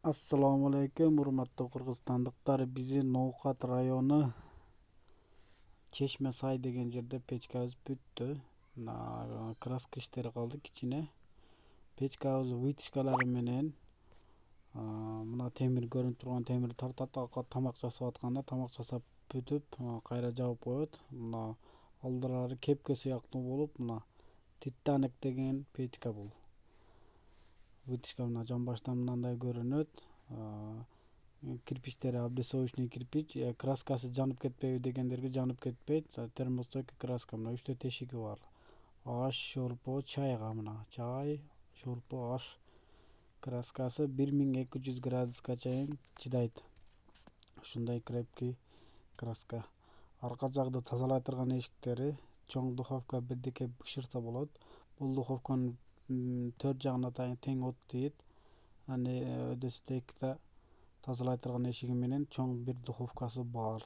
Assalomu alaykum, hurmatli qirg'izistonliklar. Bizi Novxat rayoni Cheshmasay degan yerda pechkamiz bitdi. Kraska ishlari qoldi kichkina. Pechkamiz vitishkalari bilan mana temir ko'rinib turgan temir tartatib tomoq jasayotganda tomoq jasab bitib, qayra javob qo'yadi. Mana oldilari kepka siyoqli bo'lib, mana Titanik degan pechka bu. Вытяжка мына жамбаштан мындай көрүнөт. Кирпичтери облицовочный кирпич, краскасы жанып кетпейби дегендерге жанып кетпейт. Термостойкий краска, мына 3 тешиги бар. Аш, шорпо, чайга мына чай, шорпо, аш краскасы 1200 градуска чейин чыдайт. Ушундай крепкий краска. Арка жагды тазалай турган эшиктери чоң духовка бирдеке бышырса болот. Бул духовканын 4 жагына тең от тийет. Аны өдөсү текте тазалай турган эшиги менен чоң бир духовкасы бар.